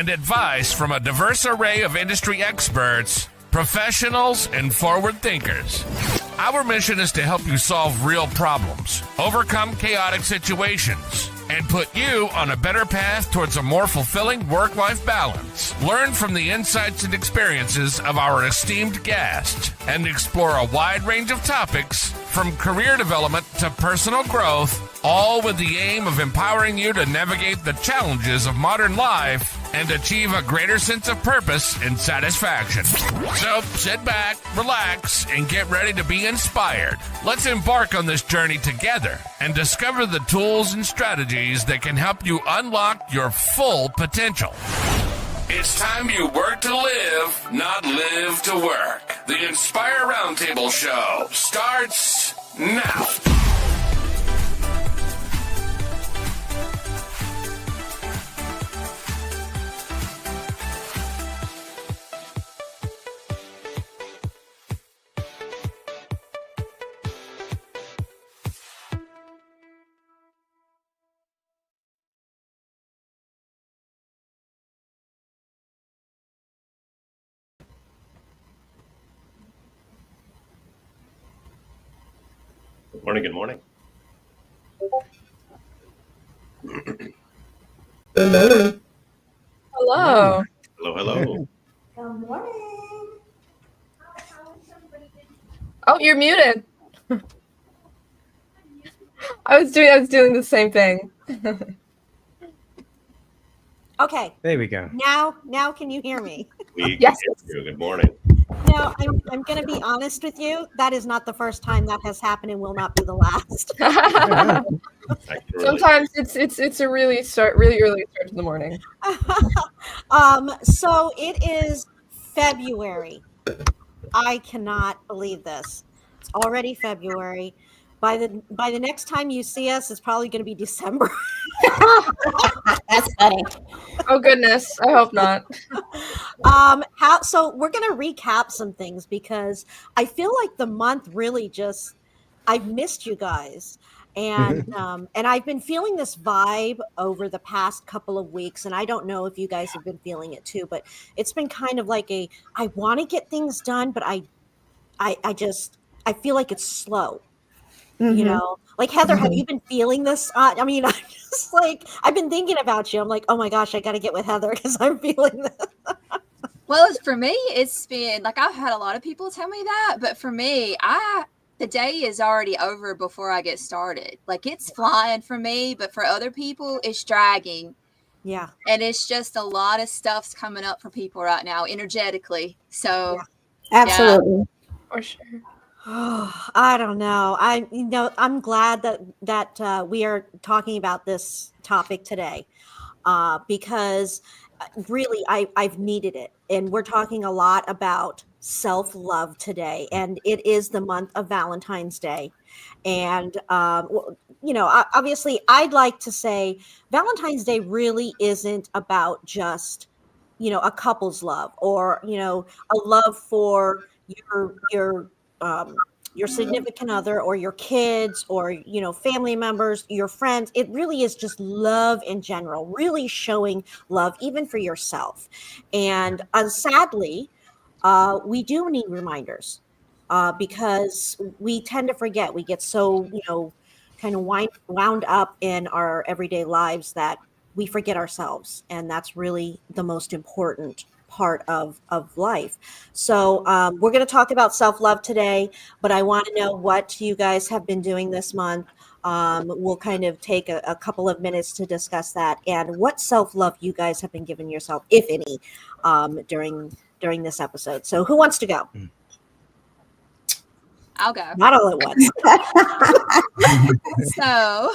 and advice from a diverse array of industry experts, professionals, and forward thinkers. Our mission is to help you solve real problems, overcome chaotic situations, and put you on a better path towards a more fulfilling work-life balance. Learn from the insights and experiences of our esteemed guests and explore a wide range of topics from career development to personal growth, all with the aim of empowering you to navigate the challenges of modern life and achieve a greater sense of purpose and satisfaction. So sit back, relax, and get ready to be inspired. Let's embark on this journey together and discover the tools and strategies that can help you unlock your full potential. It's time you work to live, not live to work. The Inspire Roundtable Show starts now. Good morning. Hello. Hello. Hello. Good morning. Oh, you're muted. I was doing the same thing. Okay. There we go. Now can you hear me? We Yes. can hear you. Good morning. Now, I'm going to be honest with you. That is not the first time that has happened and will not be the last. I can relate. Sometimes it's a really early start in the morning. So it is February. I cannot believe this. It's already February. By the next time you see us, it's probably going to be December. That's funny. Oh goodness, I hope not. So we're going to recap some things because I feel like the month really just I've missed you guys. And I've been feeling this vibe over the past couple of weeks, and I don't know if you guys have been feeling it too, but it's been kind of like I want to get things done, but I feel like it's slow. You know, like Heather, have you been feeling this? I mean, I'm just like, I've been thinking about you. I'm like, oh my gosh, I got to get with Heather because I'm feeling this. Well, for me, it's been like I've had a lot of people tell me that, but for me, the day is already over before I get started. Like it's flying for me, but for other people, it's dragging. Yeah. And it's just a lot of stuff's coming up for people right now, energetically. So, Absolutely. For sure. Oh, I don't know. I'm glad that we are talking about this topic today because really I've needed it. And we're talking a lot about self-love today. And it is the month of Valentine's Day. And, obviously I'd like to say Valentine's Day really isn't about just, a couple's love or, a love for your significant other or your kids or family members, your friends. It really is just love in general, really showing love even for yourself. And sadly, we do need reminders because we tend to forget. We get so kind of wound up in our everyday lives that we forget ourselves, and that's really the most important part of life. So we're going to talk about self-love today, but I want to know what you guys have been doing this month. We'll kind of take a couple of minutes to discuss that and what self-love you guys have been giving yourself, if any, during this episode. So who wants to go? I'll go. Not all at once. So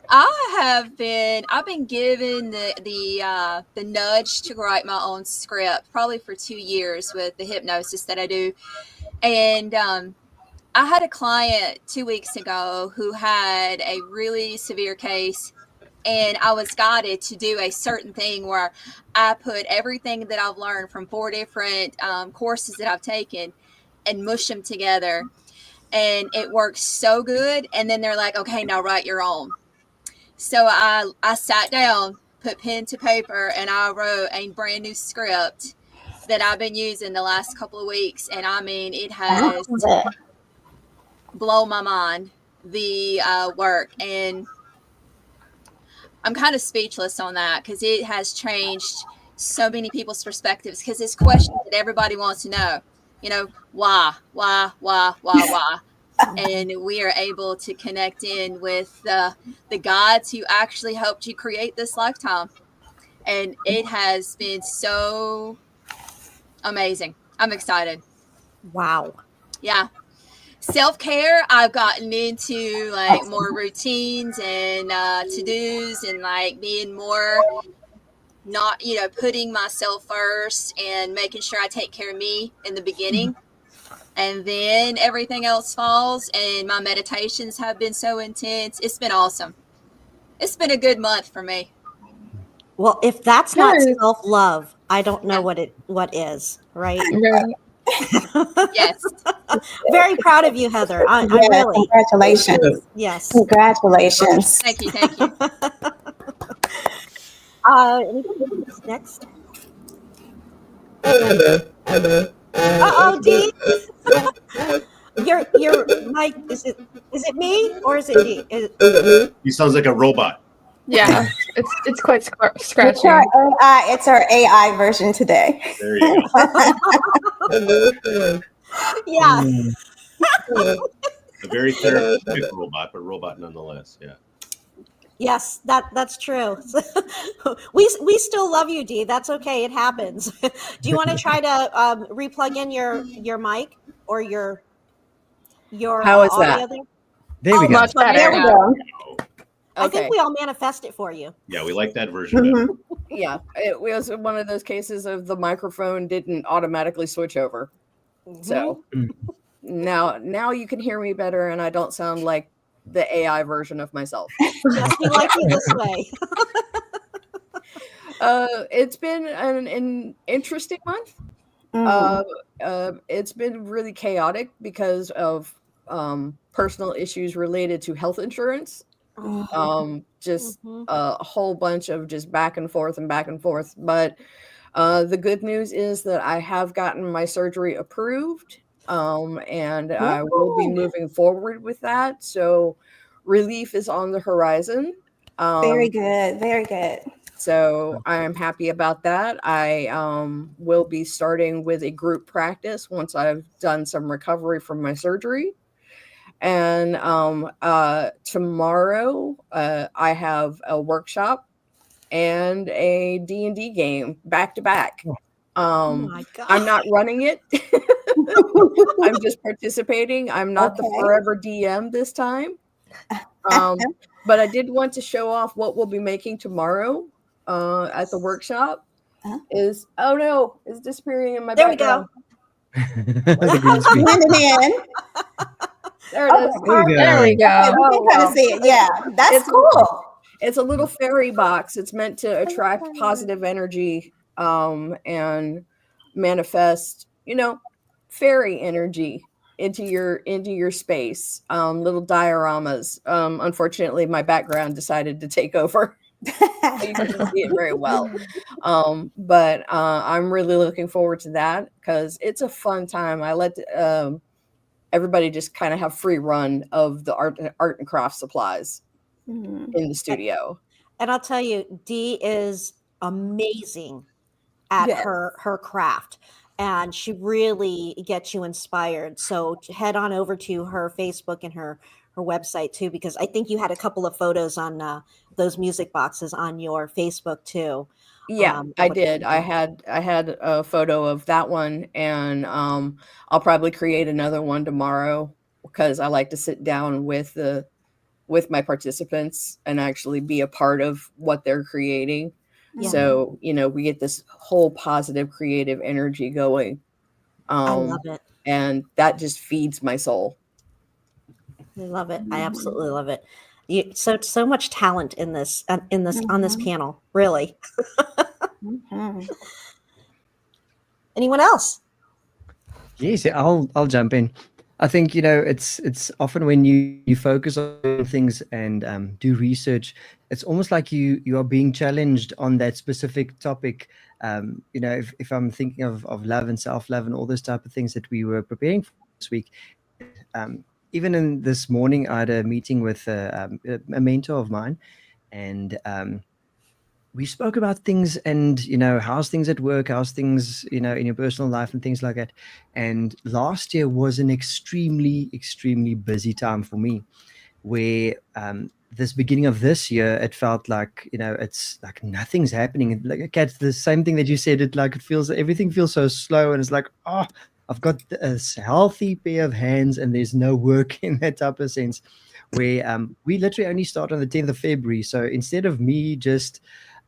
I've been given the nudge to write my own script probably for 2 years with the hypnosis that I do. And I had a client 2 weeks ago who had a really severe case, and I was guided to do a certain thing where I put everything that I've learned from 4 different courses that I've taken and mush them together. And it works so good. And then they're like, okay, now write your own. So I sat down put pen to paper and I wrote a brand new script that I've been using the last couple of weeks. And I mean, it has blown my mind, the work. And I'm kind of speechless on that because it has changed so many people's perspectives, because it's questions that everybody wants to know. You know, why? And we are able to connect in with the gods who actually helped you create this lifetime. And it has been so amazing. I'm excited. Wow. Yeah. Self-care, I've gotten into like more routines and to-dos, and like being more not, putting myself first and making sure I take care of me in the beginning. And then everything else falls, and my meditations have been so intense. It's been awesome. It's been a good month for me. Well, if that's not self-love, I don't know what is, right? Yes. Very proud of you, Heather. I really. Congratulations. Yes. Congratulations. Thank you. Anybody next? Uh-oh, Dee. Your mic, is it me or is it Dee? He sounds like a robot. Yeah, it's quite scratchy. It's our AI version today. There you go. Yeah. A very therapeutic robot, but robot nonetheless. Yeah. Yes, that's true. we still love you, Dee. That's okay. It happens. Do you want to try to replug in your mic or your How is audio that? there? There we go. Much better. There we go. I think we all manifest it for you. Yeah, we like that version better. Yeah, it was one of those cases of the microphone didn't automatically switch over. So now you can hear me better, and I don't sound like the AI version of myself. Yes, we like you this way. It's been an interesting month. It's been really chaotic because of personal issues related to health insurance. Just a whole bunch of just back and forth. But the good news is that I have gotten my surgery approved, and I will be moving forward with that. So relief is on the horizon. Very good. Very good. So I am happy about that. I will be starting with a group practice once I've done some recovery from my surgery. And tomorrow I have a workshop and a D&D game back to back. Oh my God. I'm not running it. I'm just participating. I'm not the forever DM this time. But I did want to show off what we'll be making tomorrow at the workshop. Is disappearing in my background. Blending in. There it is. There we go. We can kind of see it. Yeah, that's cool. It's a little fairy box. It's meant to attract positive energy and manifest, fairy energy into your space. Little dioramas. Unfortunately, my background decided to take over. You can see it very well. But I'm really looking forward to that because it's a fun time. I let everybody just kind of have free run of the art and craft supplies in the studio. And I'll tell you, Dee is amazing at her craft, and she really gets you inspired. So head on over to her Facebook and her website too, because I think you had a couple of photos on those music boxes on your Facebook too. Yeah, I did. I had a photo of that one, and I'll probably create another one tomorrow because I like to sit down with my participants and actually be a part of what they're creating. Yeah. So, we get this whole positive creative energy going. I love it. And that just feeds my soul. I love it. I absolutely love it. So much talent in this on this panel, really. Anyone else? Yes, I'll jump in. I think, it's often when you focus on things and do research, it's almost like you are being challenged on that specific topic. If I'm thinking of love and self-love and all those type of things that we were preparing for this week, um, even in this morning, I had a meeting with a mentor of mine, and we spoke about things and how's things at work, how's things in your personal life and things like that. And last year was an extremely busy time for me, where this beginning of this year, it felt like it's like nothing's happening. And like, Kat, the same thing that you said, everything feels so slow, and it's like, oh, I've got a healthy pair of hands and there's no work in that type of sense, where we literally only start on the 10th of February. So instead of me just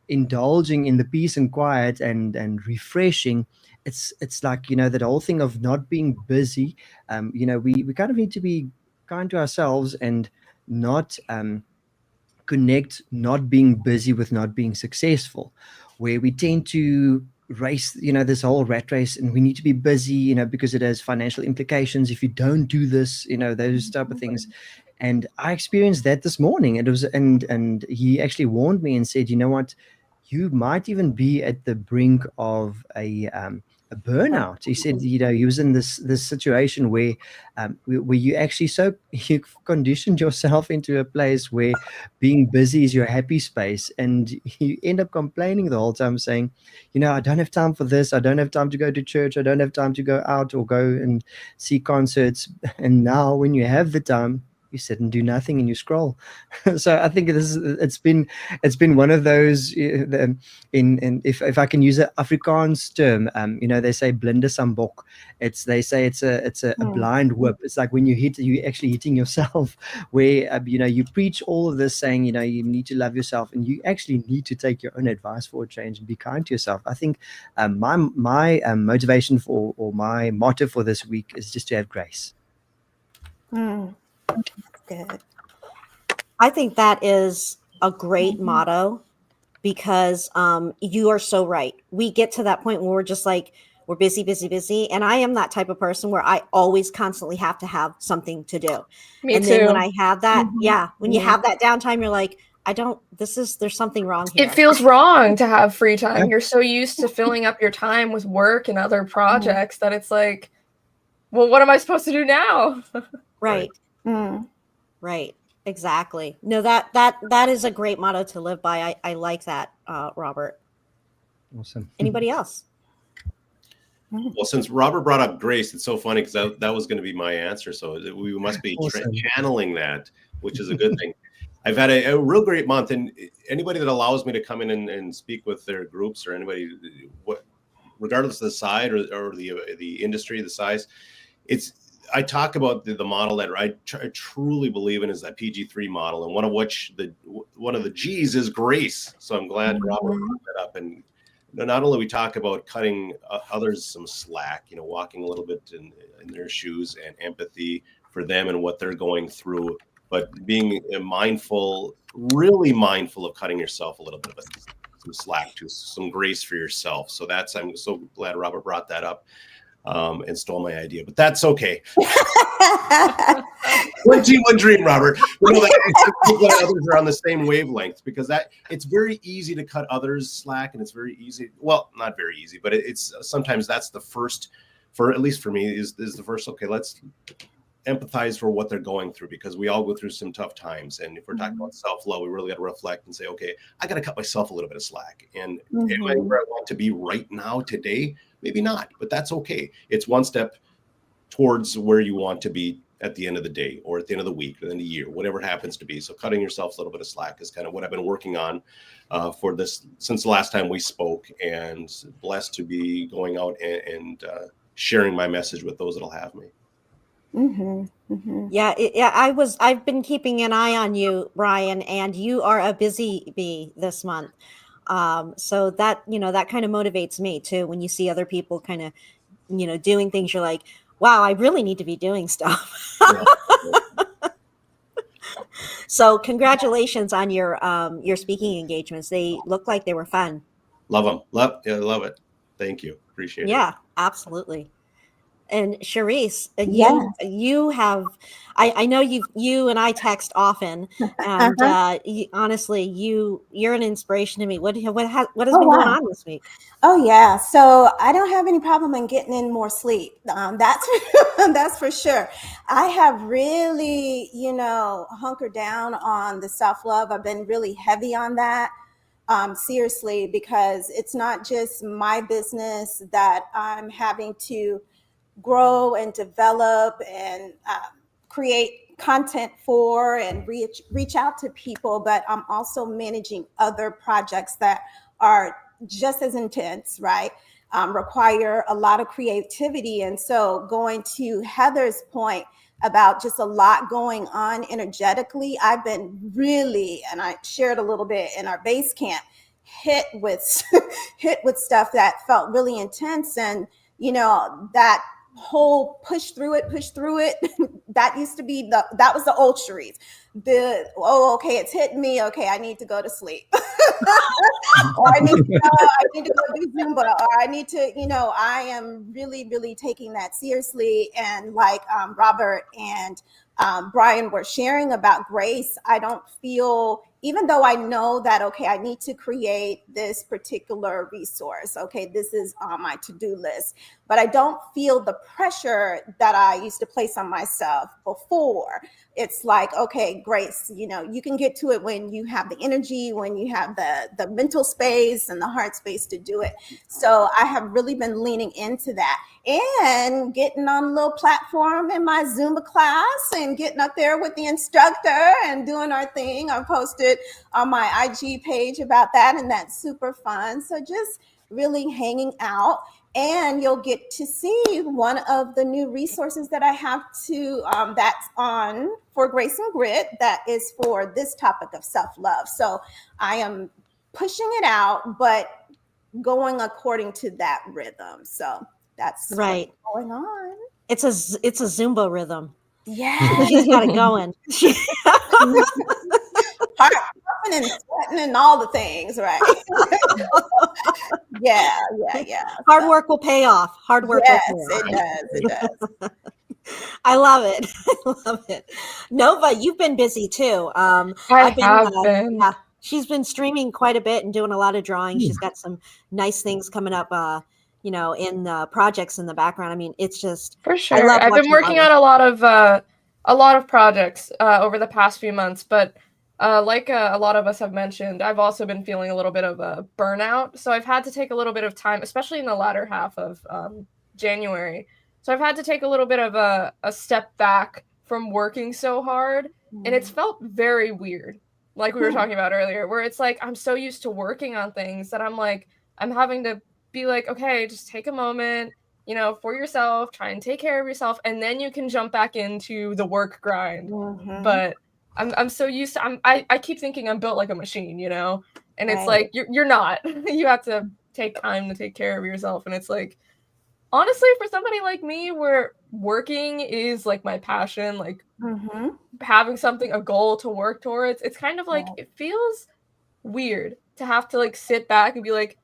indulging in the peace and quiet and refreshing, it's like that whole thing of not being busy. We kind of need to be kind to ourselves and not connect not being busy with not being successful, where we tend to race this whole rat race, and we need to be busy because it has financial implications if you don't do this, those type of things. And I experienced that this morning. It was and he actually warned me and said, you know what, you might even be at the brink of a burnout. He said, he was in this situation where you actually you conditioned yourself into a place where being busy is your happy space, and you end up complaining the whole time, saying, I don't have time for this, I don't have time to go to church, I don't have time to go out or go and see concerts. And now when you have the time, you sit and do nothing and you scroll. So I think it's been one of those, if I can use an Afrikaans term, they say blinde sambok. They say it's a blind whip. It's like when you actually hitting yourself, where you preach all of this saying you need to love yourself, and you actually need to take your own advice for a change and be kind to yourself. I think my motivation or my motto for this week is just to have grace. Good. I think that is a great motto, because you are so right. We get to that point where we're just like, we're busy. And I am that type of person where I always constantly have to have something to do. Me and too. Then when I have that, when you have that downtime, you're like, there's something wrong here. It feels wrong to have free time. You're so used to filling up your time with work and other projects that it's like, well, what am I supposed to do now? Right. Right. Exactly. No, that is a great motto to live by. I like that, Robert. Awesome. Anybody else? Well, since Robert brought up grace, it's so funny because that was going to be my answer. So we must be Awesome. channeling that, which is a good thing. I've had a real great month, and anybody that allows me to come in and speak with their groups, or anybody, regardless of the side or the industry, the size, I talk about the model that I truly believe in is that PG3 model, and one of the G's is grace. So I'm glad Robert brought that up. And not only we talk about cutting others some slack, walking a little bit in their shoes, and empathy for them and what they're going through, but being really mindful of cutting yourself a little bit of some slack, to some grace for yourself. So I'm so glad Robert brought that up. And stole my idea, but that's okay. One team, one dream, Robert. That others are on the same wavelength, because it's very easy to cut others slack, and it's very easy. Well, not very easy, but it's sometimes that's the first, at least for me, is the first. Okay, let's empathize for what they're going through, because we all go through some tough times. And if we're talking about self-love, we really got to reflect and say, okay, I got to cut myself a little bit of slack. And am I where I want to be right now today? Maybe not, but that's okay. It's one step towards where you want to be at the end of the day, or at the end of the week, or the end of the year, whatever it happens to be. So cutting yourself a little bit of slack is kind of what I've been working on for this since the last time we spoke, and blessed to be going out and sharing my message with those that'll have me. Yeah. I've been keeping an eye on you, Brian, and you are a busy bee this month. So that, that kind of motivates me too. When you see other people kind of, doing things, you're like, wow, I really need to be doing stuff. So congratulations on your speaking engagements. They look like they were fun. Love them. Love it. Thank you. Appreciate it. Yeah, absolutely. And Charisse, Yes. you have, I know you and I text often, and honestly, you're an inspiration to me. What has Oh, been going wow. on this week? Oh yeah, so I don't have any problem in getting in more sleep. That's that's for sure. I have really, hunkered down on the self-love. I've been really heavy on that, seriously, because it's not just my business that I'm having to grow and develop and create content for and reach out to people, but I'm also managing other projects that are just as intense, right? Require a lot of creativity. And so going to Heather's point about just a lot going on energetically, I've been really, and I shared a little bit in our base camp, hit with stuff that felt really intense. And that whole push through it that used to be that was the old Charisse. Okay, it's hitting me, okay, I need to go to sleep. Or I need to go do Zumba, or I need to, I am really, really taking that seriously. And like Robert and Brian were sharing about grace, I don't feel, even though I know that, okay, I need to create this particular resource, okay, this is on my to-do list, but I don't feel the pressure that I used to place on myself before. It's like, okay, Grace, you can get to it when you have the energy, when you have the mental space and the heart space to do it. So I have really been leaning into that and getting on a little platform in my Zumba class and getting up there with the instructor and doing our thing. I posted on my IG page about that, and that's super fun. So just really hanging out. And you'll get to see one of the new resources that I have that's on for Grace and Grit, that is for this topic of self-love. So I am pushing it out, but going according to that rhythm. So that's right. What's going on. It's a Zumba rhythm. Yeah. She's got it going. Heart pumping and sweating and all the things, right? Yeah. Hard work will pay off. Hard work Yes, will pay off. it does. I love it. I love it. Nova, you've been busy too. I have been. Yeah, she's been streaming quite a bit and doing a lot of drawing. She's got some nice things coming up, in projects in the background. I mean, it's just for sure. I've been working on a lot of projects over the past few months, but like a lot of us have mentioned, I've also been feeling a little bit of a burnout. So I've had to take a little bit of time, especially in the latter half of January. So I've had to take a little bit of a step back from working so hard. And it's felt very weird, like we were talking about earlier, where it's like I'm so used to working on things that I'm having to be like, okay, just take a moment, for yourself, try and take care of yourself, and then you can jump back into the work grind. But I'm so used to, I keep thinking I'm built like a machine, and it's like, you're not. You have to take time to take care of yourself. And it's like, honestly, for somebody like me, where working is like my passion, like having a goal to work towards, it's kind of like, it feels weird to have to like sit back and be like,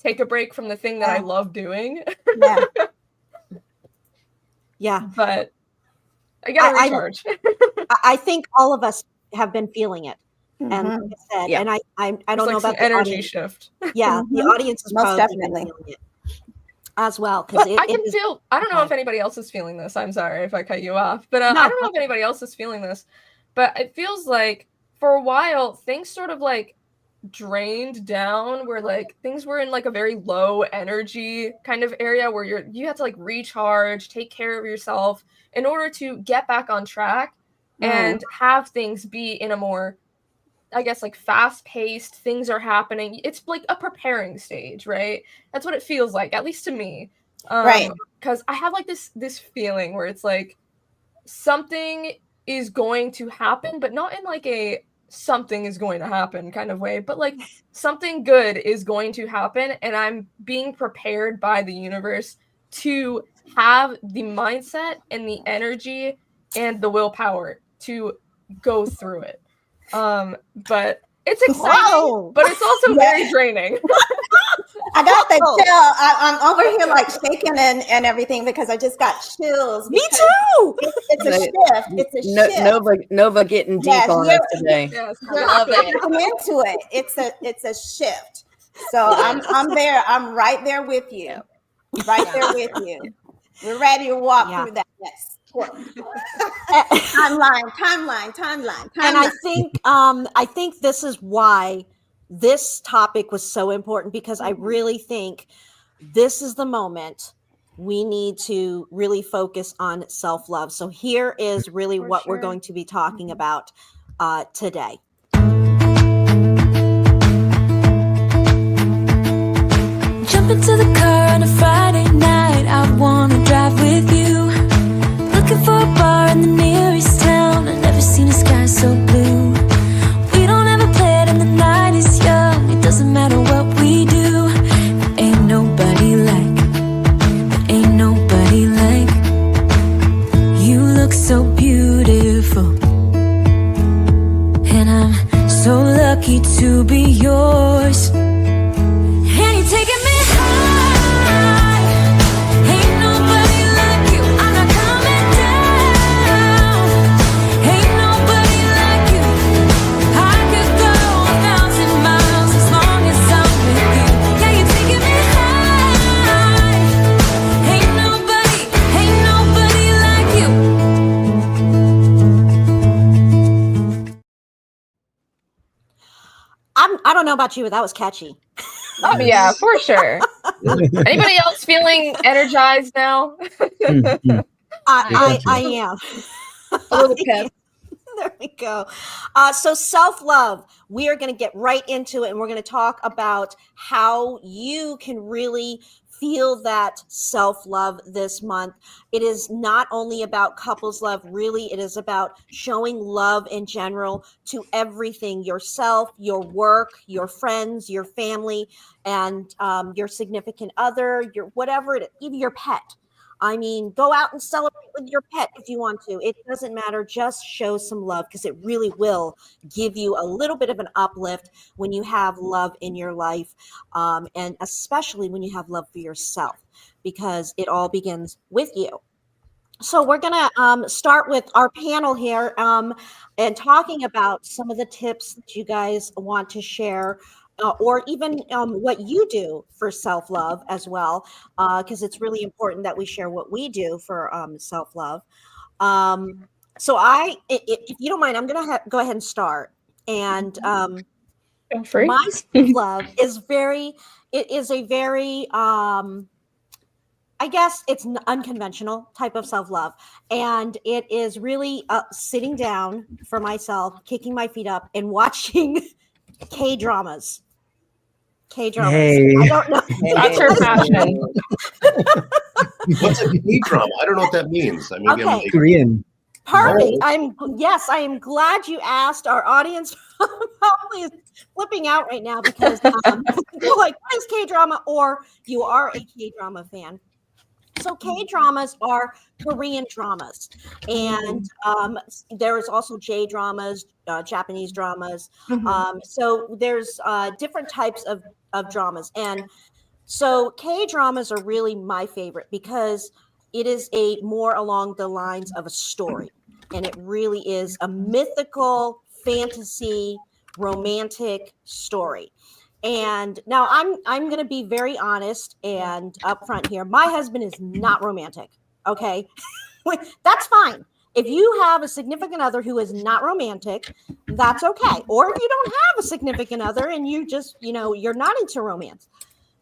take a break from the thing that I love doing. Yeah. But I gotta recharge. I think all of us have been feeling it. And like I said, and I don't know about the energy audience. Shift. Yeah, the audience is most probably definitely feeling it as well. But I don't know if anybody else is feeling this. I'm sorry if I cut you off, but I don't know if anybody else is feeling this. But it feels like for a while things sort of like drained down, where like things were in like a very low energy kind of area where you have to like recharge, take care of yourself in order to get back on track and have things be in a more, I guess, like fast-paced, things are happening. It's like a preparing stage, right? That's what it feels like, at least to me. Right. Because I have like this feeling where it's like something is going to happen, but not in like a something is going to happen kind of way, but like something good is going to happen, and I'm being prepared by the universe to have the mindset and the energy and the willpower to go through it. But it's exciting, but it's also very draining. I got the Oh. chill. I'm over here like shaking and everything because I just got chills. Me because too. It's a shift. It's a shift. Nova getting deep Yes, on us today. Yes, You're love it. tapping into it. It's a shift. So I'm there. I'm right there with you. Right there with you. We're ready to walk Yeah. through that. Yes. Timeline. And I think this is why this topic was so important, because I really think this is the moment we need to really focus on self-love. So here is really what we're going to be talking about today. Jump into the car on a Friday night. I wanna drive with you. Looking for a bar in the nearest town. I've never seen a sky so blue. We don't ever play it and the night is young. It doesn't matter what we do. There ain't nobody like. There ain't nobody like. You look so beautiful. And I'm so lucky to be yours. And you're taking me high. Ain't nobody like you. I'm not coming down. Ain't nobody like you. I could go 1,000 miles as long as I'm with you. Yeah, you're taking me high. Ain't nobody like you. I don't know about you, but that was catchy. Oh yeah, for sure. Anybody else feeling energized now? I am. A little pep. There we go. So self-love, we are going to get right into it, and we're going to talk about how you can really feel that self-love this month. It is not only about couples love, really, it is about showing love in general to everything: yourself, your work, your friends, your family, and your significant other, your whatever it is, even your pet. I mean, go out and celebrate with your pet if you want to. It doesn't matter. Just show some love, because it really will give you a little bit of an uplift when you have love in your life, and especially when you have love for yourself, because it all begins with you. So we're going to start with our panel here and talking about some of the tips that you guys want to share, or even what you do for self-love as well, because it's really important that we share what we do for self-love. So if you don't mind, I'm going to go ahead and start. And Feel free. my self-love is a very, I guess it's an unconventional type of self-love. And it is really sitting down for myself, kicking my feet up, and watching K-dramas. K-dramas. Hey. I don't know. That's her passion. What's a K-drama? I don't know what that means. I mean, Okay. Korean. Perfect. Oh. I am glad you asked. Our audience probably is flipping out right now because you're like, what is K-drama? Or you are a K-drama fan. So K-dramas are Korean dramas, and there is also J-dramas, Japanese dramas. So there's different types of dramas, and so K-dramas are really my favorite because it is more along the lines of a story, and it really is a mythical, fantasy, romantic story. And now I'm going to be very honest and upfront here. My husband is not romantic. Okay. That's fine. If you have a significant other who is not romantic, that's okay. Or if you don't have a significant other and you just, you're not into romance.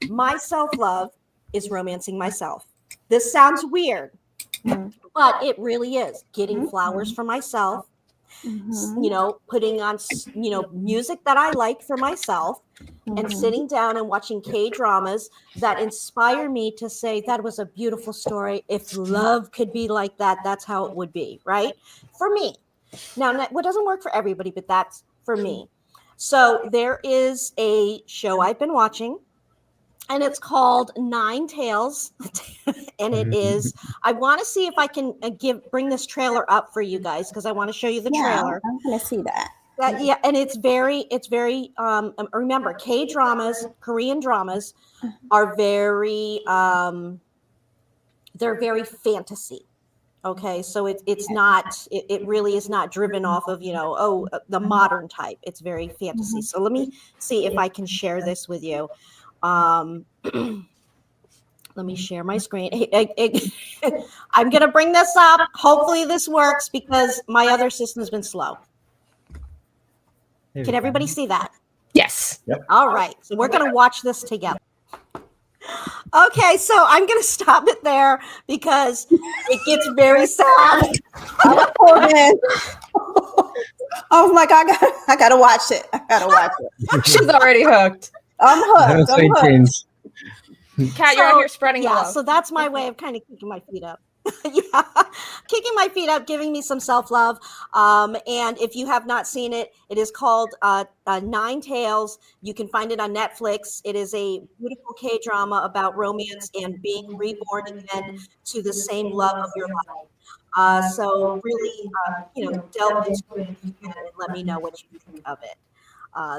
My self-love is romancing myself. This sounds weird, but it really is. Getting flowers for myself, putting on, music that I like for myself, and sitting down and watching K-dramas that inspire me to say, that was a beautiful story. If love could be like that, that's how it would be, right? For me. Now, what doesn't work for everybody, but that's for me. So there is a show I've been watching, and it's called Nine Tails. And it is, I want to see if I can bring this trailer up for you guys, because I want to show you the trailer. I'm going to see that. Yeah, and it's very remember, K-dramas, Korean dramas are very they're very fantasy. Okay, so it's not it really is not driven off of, the modern type. It's very fantasy. So let me see if I can share this with you. Let me share my screen. I'm gonna bring this up. Hopefully this works because my other system's been slow. There we Can go. everybody see that? Yes. All right, so we're going to watch this together. Okay, so I'm going to stop it there because it gets very sad. Oh, man. Oh my God, I gotta watch it. I gotta watch it. She's already hooked. I'm That was hooked. so I'm hooked. intense. Kat, you're out here spreading Yeah, love. so that's my way of kind of kicking my feet up. Yeah, kicking my feet up, giving me some self-love. And if you have not seen it, it is called Nine Tails. You can find it on Netflix. It is a beautiful K-drama about romance and being reborn again to the same love of your life. So really, delve into it if you can and let me know what you think of it.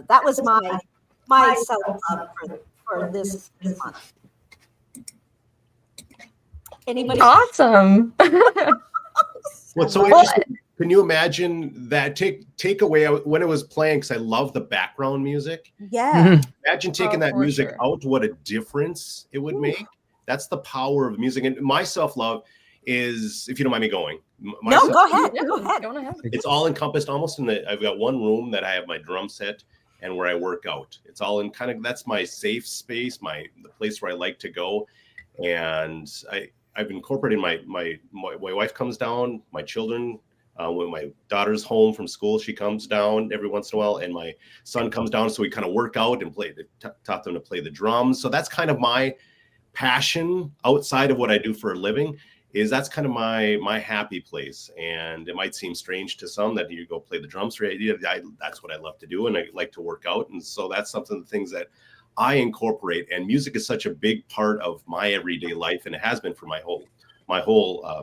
That was my self-love for this month. Anybody? Awesome. What's so interesting? Can you imagine that take away when it was playing? Because I love the background music. Yeah. Imagine taking Oh, that for music sure. out. What a difference it would make. That's the power of music. And my self-love is, if you don't mind me going. My No, self- go ahead. Yeah, Go ahead. Go ahead. It's all encompassed almost I've got one room that I have my drum set and where I work out. It's all in that's my safe space, the place where I like to go. And I've incorporated my wife comes down, my children, when my daughter's home from school, she comes down every once in a while, and my son comes down. So we kind of work out and taught them to play the drums. So that's kind of my passion outside of what I do for a living. That's kind of my happy place. And it might seem strange to some that you go play the drums. That's what I love to do, and I like to work out. And so that's something, the things that I incorporate. And music is such a big part of my everyday life, and it has been for my whole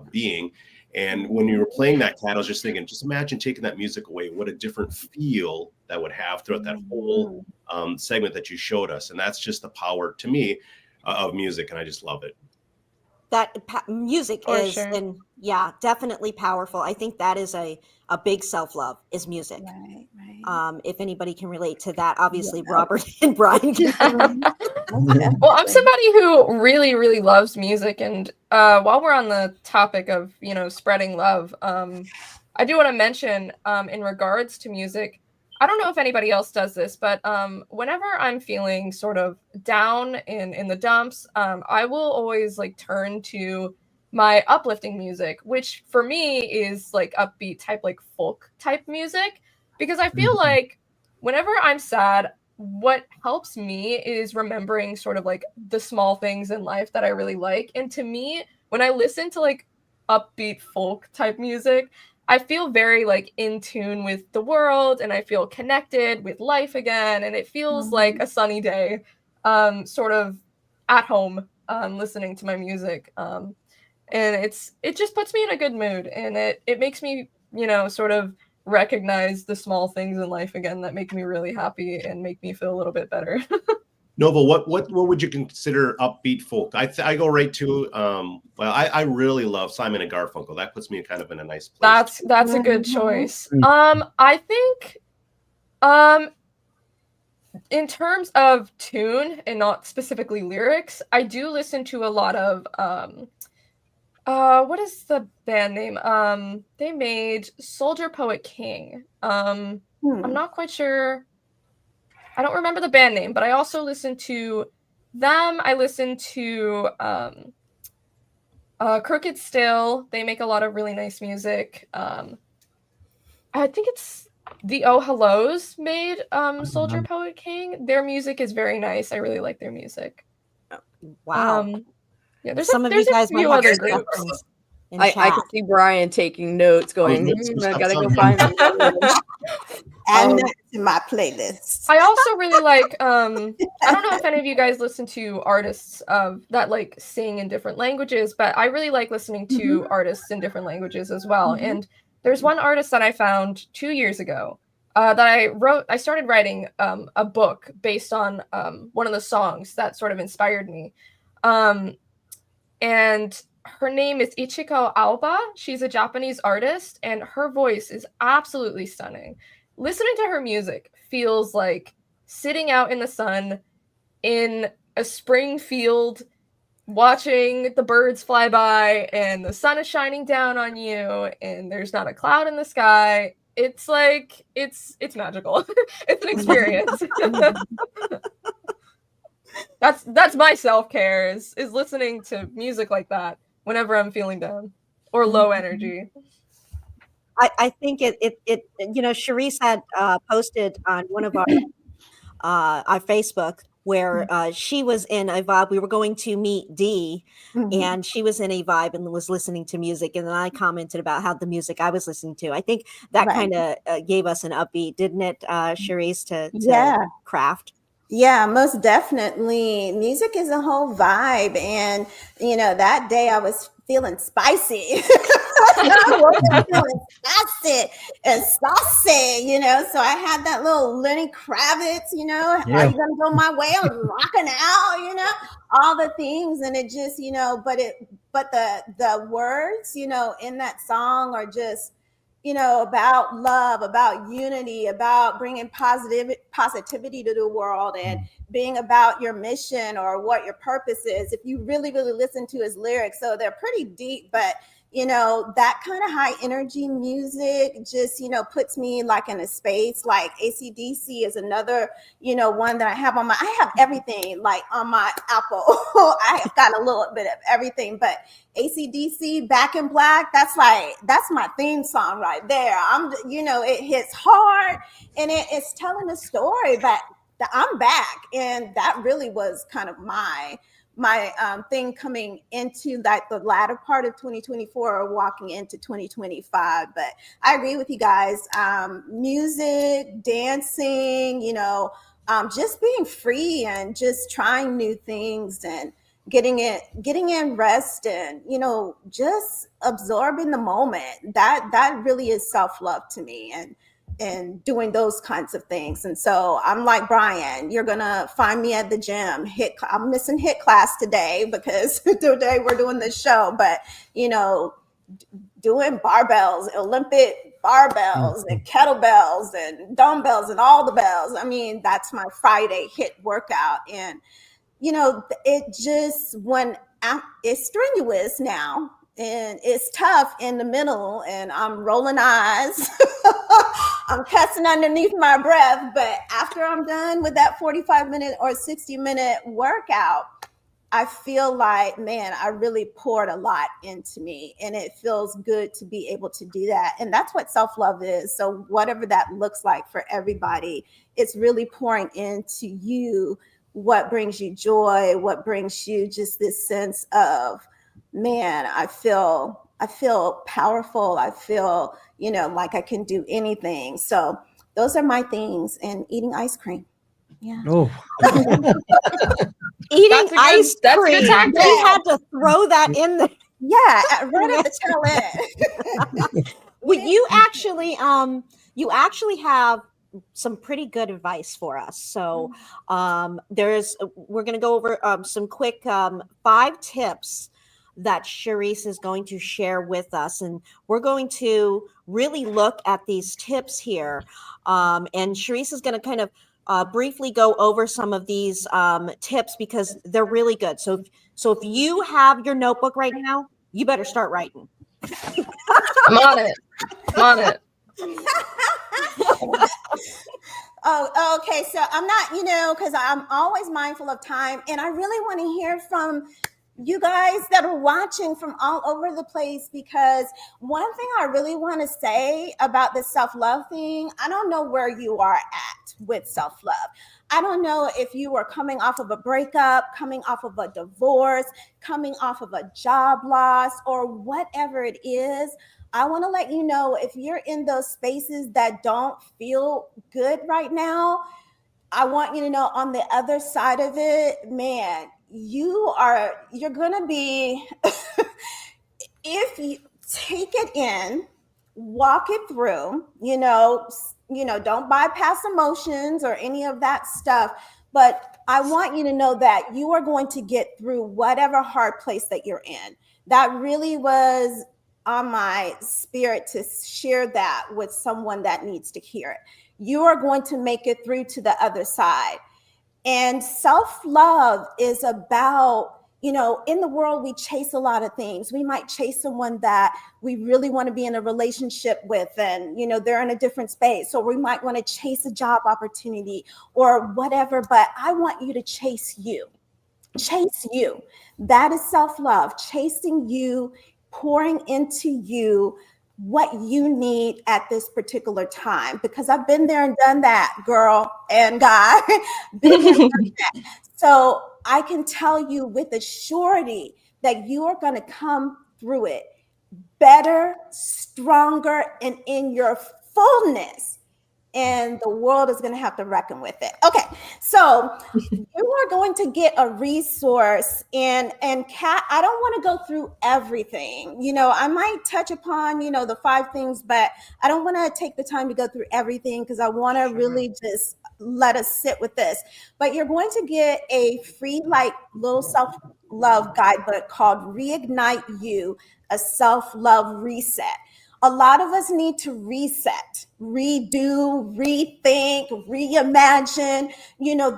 being. And when you were playing that, Kat, I was just thinking, just imagine taking that music away. What a different feel that would have throughout that whole segment that you showed us. And that's just the power to me of music, and I just love it. That music For is, sure. and yeah, definitely powerful. I think that is a big self-love is music. Right, right. If anybody can relate to that, obviously Robert and Brian can. Well, I'm somebody who really, really loves music, and while we're on the topic of spreading love, I do want to mention in regards to music, I don't know if anybody else does this, but whenever I'm feeling sort of down in the dumps, I will always turn to my uplifting music, which for me is upbeat type, folk type music, because I feel like whenever I'm sad, what helps me is remembering sort of the small things in life that I really like. And to me, when I listen to upbeat folk type music, I feel very in tune with the world, and I feel connected with life again, and it feels like a sunny day, sort of at home, listening to my music. And it just puts me in a good mood, and it makes me, sort of recognize the small things in life again that make me really happy and make me feel a little bit better. Nova, what would you consider upbeat folk? I go right to I really love Simon and Garfunkel. That puts me kind of in a nice place. That's a good choice. I think in terms of tune and not specifically lyrics, I do listen to a lot of what is the band name? They made Soldier Poet King. I'm not quite sure. I don't remember the band name, but I also listen to them. I listen to Crooked Still. They make a lot of really nice music. I think it's the Oh Hellos made Soldier Poet King. Their music is very nice. I really like their music. Wow. Yeah, there's Some of you guys might few have other some groups. reference in I chat. can see Brian taking notes, going, I gotta go find them. Add that to my playlist. I also really like I don't know if any of you guys listen to artists that sing in different languages, but I really like listening to artists in different languages as well. And there's one artist that I found 2 years ago. that I started writing a book based on one of the songs that sort of inspired me. And her name is Ichiko Aoba. She's a Japanese artist, and her voice is absolutely stunning. Listening to her music feels like sitting out in the sun in a spring field, watching the birds fly by, and the sun is shining down on you, and there's not a cloud in the sky. It's like it's magical. It's an experience. That's my self-care is listening to music like that whenever I'm feeling down or low energy. I think it Charisse had posted on one of our Facebook where she was in a vibe. We were going to meet Dee, and she was in a vibe and was listening to music. And then I commented about how the music I was listening to. I think that kind of gave us an upbeat, didn't it, Charisse, to craft? Yeah, most definitely. Music is a whole vibe. And, that day I was feeling spicy. I was feeling spicy and saucy, so I had that little Lenny Kravitz, are you gonna go my way? I was rocking out, all the things. And it just, but the words, in that song are just, about love, about unity, about bringing positivity to the world, and being about your mission or what your purpose is. If you really, really listen to his lyrics, so they're pretty deep, but that kind of high energy music just, puts me like in a space. Like AC/DC is another, one that I have I have everything like on my Apple. I have got a little bit of everything, but AC/DC, Back in Black, that's my theme song right there. It hits hard, and it's telling a story, but I'm back. And that really was kind of my thing coming into like the latter part of 2024 or walking into 2025. But I agree with you guys. Music, dancing, just being free and just trying new things and getting in rest and, just absorbing the moment. That really is self-love to me, and doing those kinds of things. And so I'm like Brian, you're gonna find me at the gym. I'm missing HIIT class today because today we're doing this show, but doing barbells, Olympic barbells and kettlebells and dumbbells and all the bells. I mean, that's my Friday HIIT workout. And it just, when it's strenuous now and it's tough in the middle, and I'm rolling eyes, I'm cussing underneath my breath. But after I'm done with that 45-minute or 60-minute workout, I feel like, man, I really poured a lot into me, and it feels good to be able to do that. And that's what self-love is. So whatever that looks like for everybody, it's really pouring into you what brings you joy, what brings you just this sense of, man, I feel powerful. I feel, like I can do anything. So those are my things, and eating ice cream. Yeah. Oh. Eating ice that's cream. good tactic. They had to throw that in there. Yeah, right at the tail end. Well, you actually have some pretty good advice for us. So we're going to go over some quick 5 tips that Charisse is going to share with us. And we're going to really look at these tips here. And Charisse is going to kind of briefly go over some of these tips because they're really good. So if you have your notebook right now, you better start writing. I'm on it. Oh, okay. So I'm not, because I'm always mindful of time, and I really want to hear from you guys that are watching from all over the place, because one thing I really want to say about this self-love thing, I don't know where you are at with self-love. I don't know if you are coming off of a breakup, coming off of a divorce, coming off of a job loss, or whatever it is. I want to let you know, if you're in those spaces that don't feel good right now, I want you to know, on the other side of it, man, you're going to be, if you take it in, walk it through, don't bypass emotions or any of that stuff. But I want you to know that you are going to get through whatever hard place that you're in. That really was on my spirit to share that with someone that needs to hear it. You are going to make it through to the other side. And self-love is about, in the world, we chase a lot of things. We might chase someone that we really want to be in a relationship with, and, they're in a different space, or we might want to chase a job opportunity or whatever. But I want you to chase you. Chase you. That is self-love, chasing you, pouring into you what you need at this particular time. Because I've been there and done that, girl and guy. Been there and done that. So I can tell you with a surety that you are going to come through it better, stronger, and in your fullness. And the world is going to have to reckon with it. Okay, so you are going to get a resource, and Kat, I don't want to go through everything. I might touch upon, the 5 things, but I don't want to take the time to go through everything because I want to really just let us sit with this. But you're going to get a free, little self-love guidebook called Reignite You, a self-love reset. A lot of us need to reset, redo, rethink, reimagine,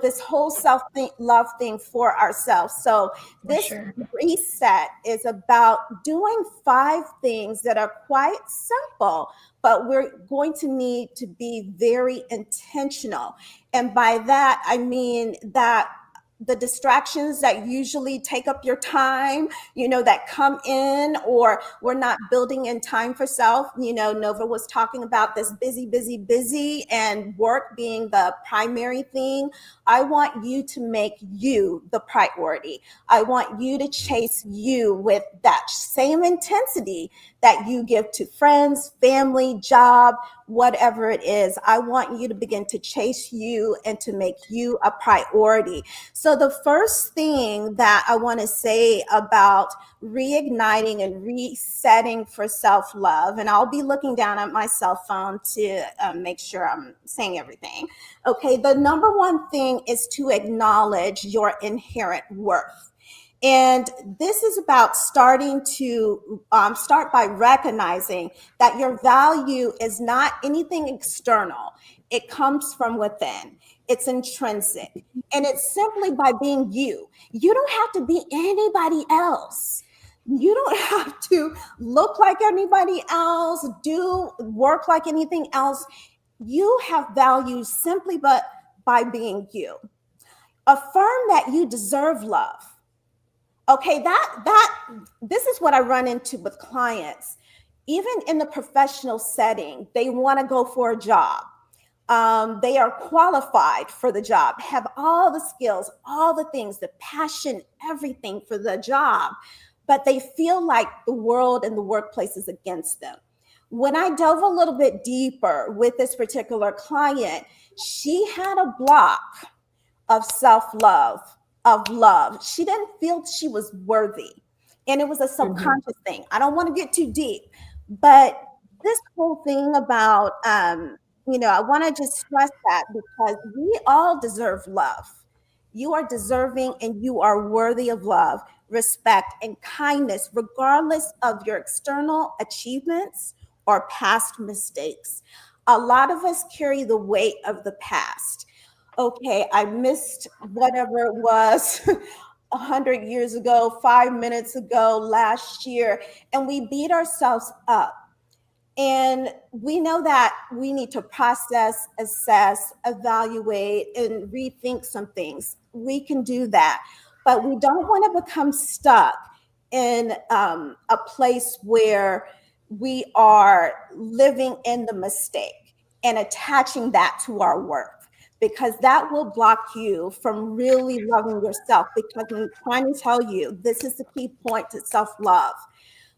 this whole self-love thing for ourselves. So this reset is about doing 5 things that are quite simple, but we're going to need to be very intentional. And by that, I mean that the distractions that usually take up your time, that come in, or we're not building in time for self. Nova was talking about this busy, and work being the primary thing. I want you to make you the priority. I want you to chase you with that same intensity that you give to friends, family, job, whatever it is. I want you to begin to chase you and to make you a priority. So the first thing that I want to say about reigniting and resetting for self-love, and I'll be looking down at my cell phone to make sure I'm saying everything. Okay, the number one thing is to acknowledge your inherent worth. And this is about starting to start by recognizing that your value is not anything external. It comes from within. It's intrinsic. And it's simply by being you. You don't have to be anybody else. You don't have to look like anybody else, do work like anything else. You have value simply but by being you. Affirm that you deserve love. Okay, this is what I run into with clients. Even in the professional setting, they want to go for a job. They are qualified for the job, have all the skills, all the things, the passion, everything for the job, but they feel like the world and the workplace is against them. When I dove a little bit deeper with this particular client, she had a block of self-love, of love. She didn't feel she was worthy. And it was a subconscious thing. I don't want to get too deep, but this whole thing about, I want to just stress that because we all deserve love. You are deserving and you are worthy of love, respect, and kindness, regardless of your external achievements or past mistakes. A lot of us carry the weight of the past. Okay, I missed whatever it was 100 years ago, 5 minutes ago, last year, and we beat ourselves up. And we know that we need to process, assess, evaluate, and rethink some things. We can do that, but we don't want to become stuck in a place where we are living in the mistake and attaching that to our work, because that will block you from really loving yourself. Because I'm trying to tell you, this is the key point to self-love.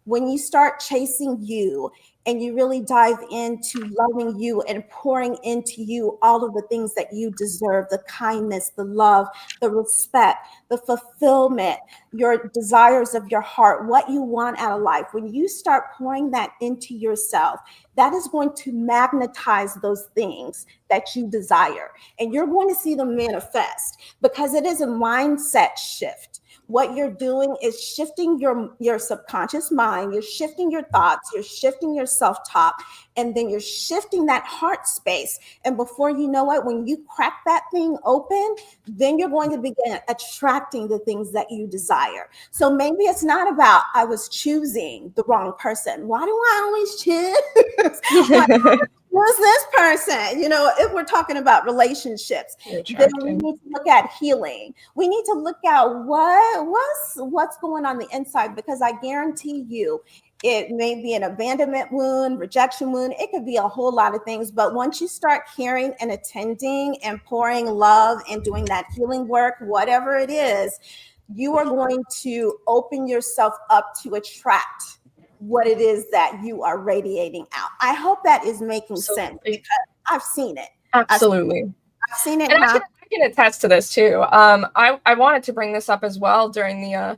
when you start chasing you and you really dive into loving you and pouring into you all of the things that you deserve, the kindness, the love, the respect, the fulfillment, your desires of your heart, what you want out of life, when you start pouring that into yourself, that is going to magnetize those things that you desire. And you're going to see them manifest because it is a mindset shift. What you're doing is shifting your subconscious mind, you're shifting your thoughts, you're shifting your self-talk, and then you're shifting that heart space. And before you know it, when you crack that thing open, then you're going to begin attracting the things that you desire. So maybe it's not about, I was choosing the wrong person. Why do I always choose? Who's this person? You know, if we're talking about relationships, then we need to look at healing. We need to look at what's going on the inside, because I guarantee you, it may be an abandonment wound, rejection wound. It could be a whole lot of things. But once you start caring and attending and pouring love and doing that healing work, whatever it is, you are going to open yourself up to attract what it is that you are radiating out. I hope that is making sense, because I've seen it. Absolutely. I've seen it. And I can attest to this too. I wanted to bring this up as well during the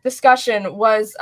discussion was,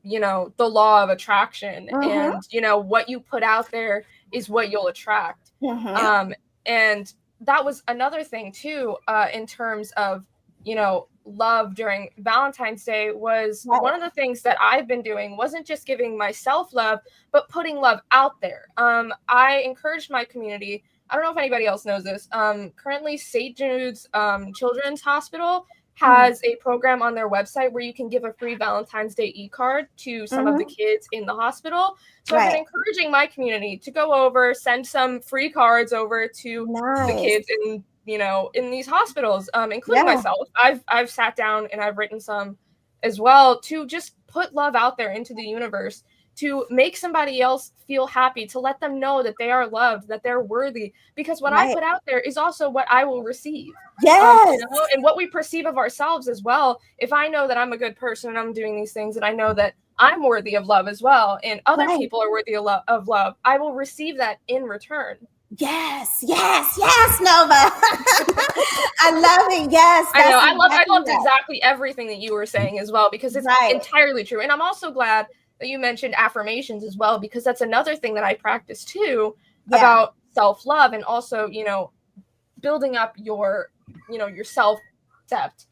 you know, the law of attraction, and, you know, what you put out there is what you'll attract. And that was another thing too, in terms of, you know, love during Valentine's Day was one of the things that I've been doing wasn't just giving myself love, but putting love out there. I encouraged my community. I don't know if anybody else knows this. Currently, St. Jude's Children's Hospital has a program on their website where you can give a free Valentine's Day e-card to some of the kids in the hospital. So I've been encouraging my community to go over, send some free cards over to the kids in, you know, in these hospitals, including myself. I've sat down and I've written some as well to just put love out there into the universe, to make somebody else feel happy, to let them know that they are loved, that they're worthy. Because what I put out there is also what I will receive. Yes. You know, and what we perceive of ourselves as well. If I know that I'm a good person and I'm doing these things, and I know that I'm worthy of love as well, and other people are worthy of love, I will receive that in return. Yes, Nova. I love it. Yes, I know. I loved exactly everything that you were saying as well, because it's entirely true. And I'm also glad that you mentioned affirmations as well, because that's another thing that I practice too, about self-love, and also, you know, building up your, you know, your self-concept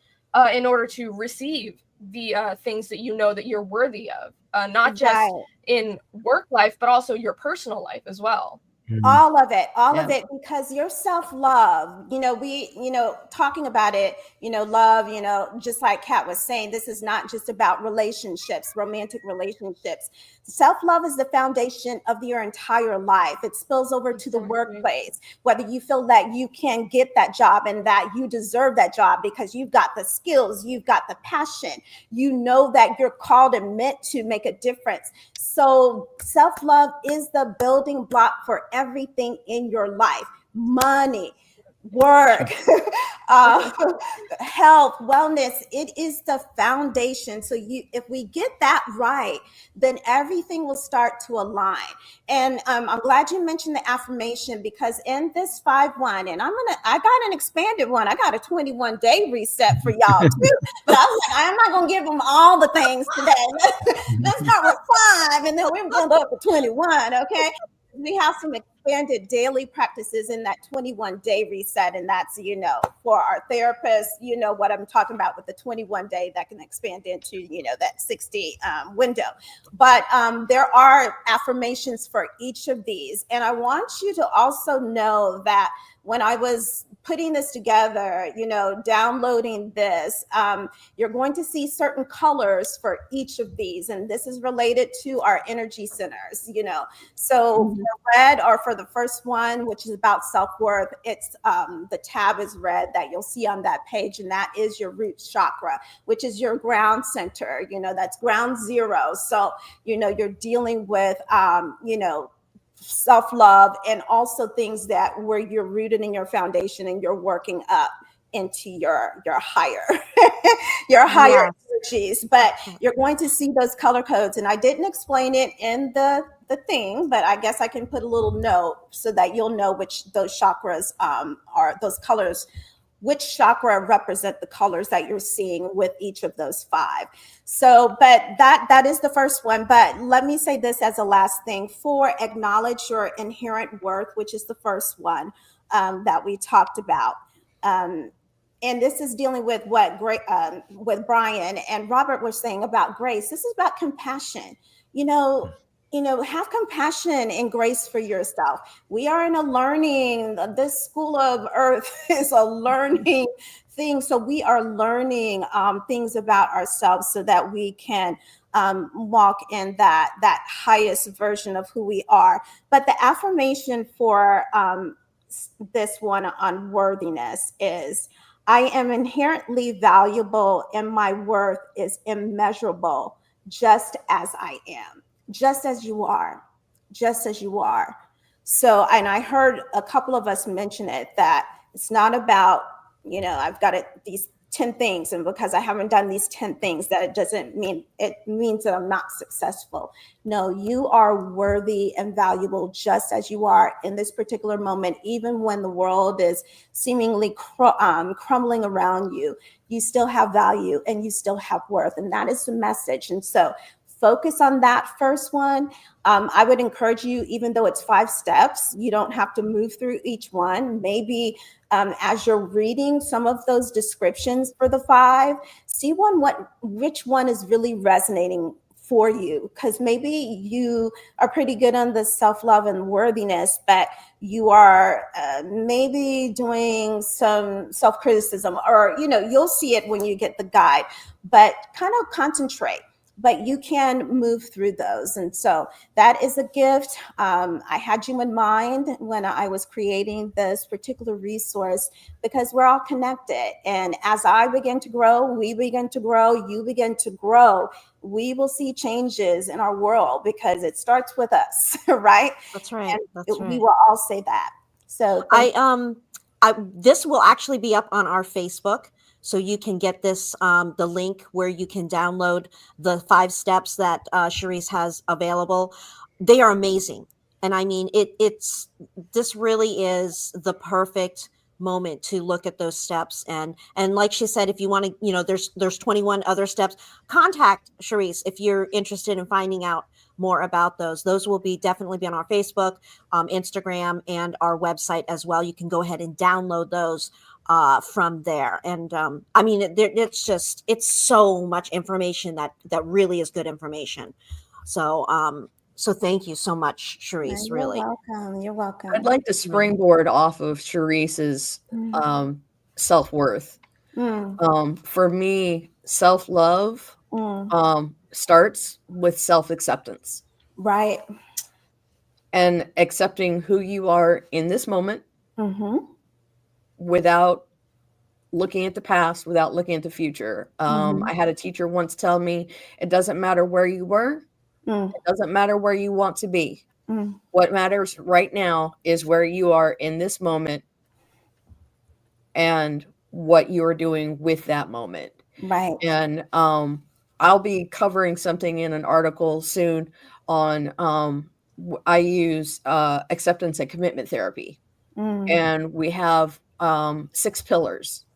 in order to receive the things that you know that you're worthy of, not just in work life, but also your personal life as well. All of it, because your self-love, you know, talking about it, you know, love, you know, just like Kat was saying, this is not just about relationships, romantic relationships. Self-love is the foundation of your entire life. It spills over to the workplace, whether you feel that you can get that job and that you deserve that job because you've got the skills, you've got the passion, you know that you're called and meant to make a difference. So self-love is the building block for everything in your life. Money, work, health, wellness, it is the foundation. So if we get that right, then everything will start to align. And I'm glad you mentioned the affirmation, because in this 5-1, and I got an expanded one. I got a 21-day reset for y'all too. But I was like, I'm not gonna give them all the things today. Let's start with 5, and then we're going up to 21. Okay. We have some expanded daily practices in that 21-day reset. And that's, you know, for our therapists, you know what I'm talking about with the 21-day that can expand into, you know, that 60 window. But there are affirmations for each of these. And I want you to also know that when I was putting this together, you know, downloading this, you're going to see certain colors for each of these. And this is related to our energy centers, you know. So the red are for the first one, which is about self-worth. It's the tab is red that you'll see on that page. And that is your root chakra, which is your ground center, you know, that's ground zero. So, you know, you're dealing with, you know, self-love, and also things that where you're rooted in your foundation and you're working up into your higher your higher energies, but you're going to see those color codes. And I didn't explain it in the thing, but I guess I can put a little note so that you'll know which those chakras are, those colors, which chakra represent the colors that you're seeing with each of those 5. So, but that is the first one. But let me say this as a last thing: 4, acknowledge your inherent worth, which is the first one that we talked about. And this is dealing with what with Brian and Robert were saying about grace. This is about compassion. You know, have compassion and grace for yourself. We are in a learning, this school of earth is a learning thing. So we are learning things about ourselves so that we can walk in that highest version of who we are. But the affirmation for this one on worthiness is, I am inherently valuable and my worth is immeasurable, just as I am, just as you are, just as you are. So, and I heard a couple of us mention it, that it's not about, I've got these 10 things, and because I haven't done these 10 things, that it doesn't mean, it means that I'm not successful. No, you are worthy and valuable just as you are in this particular moment. Even when the world is seemingly crumbling around you, you still have value and you still have worth. And that is the message. And so focus on that first one. I would encourage you, even though it's 5 steps, you don't have to move through each one. Maybe as you're reading some of those descriptions for the 5, see which one is really resonating for you. Because maybe you are pretty good on the self-love and worthiness, but you are maybe doing some self-criticism, or, you'll see it when you get the guide, but kind of concentrate. But you can move through those. And so that is a gift. I had you in mind when I was creating this particular resource, because we're all connected. And as I begin to grow, we begin to grow, you begin to grow, we will see changes in our world, because it starts with us, right? That's right. And we will all say that. So this will actually be up on our Facebook. So you can get this, the link where you can download the 5 steps that Cherise has available. They are amazing. And I mean, this really is the perfect moment to look at those steps. And like she said, if you want to, there's 21 other steps, contact Cherise if you're interested in finding out more about those. Those will definitely be on our Facebook, Instagram, and our website as well. You can go ahead and download those from there. And I mean, it's so much information that really is good information. So thank you so much, Cherise. Really. You're welcome. I'd like to springboard off of Cherise's self-worth. For me, self-love starts with self-acceptance. Right. And accepting who you are in this moment. Without looking at the past, without looking at the future. I had a teacher once tell me, it doesn't matter where you were. It doesn't matter where you want to be. What matters right now is where you are in this moment and what you're doing with that moment. Right. And I'll be covering something in an article soon on, I use acceptance and commitment therapy. And we have 6 pillars,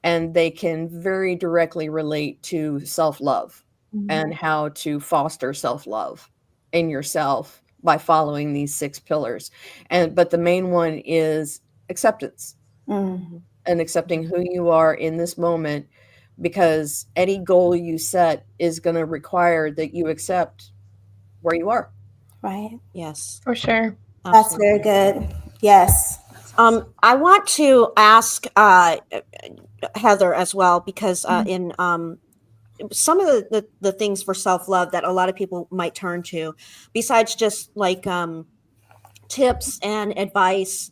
and they can very directly relate to self-love and how to foster self-love in yourself by following these 6 pillars. But the main one is acceptance and accepting who you are in this moment, because any goal you set is going to require that you accept where you are. Right. Yes, For sure. That's very good. Yes. I want to ask Heather as well, because in some of the things for self-love that a lot of people might turn to, besides just like tips and advice,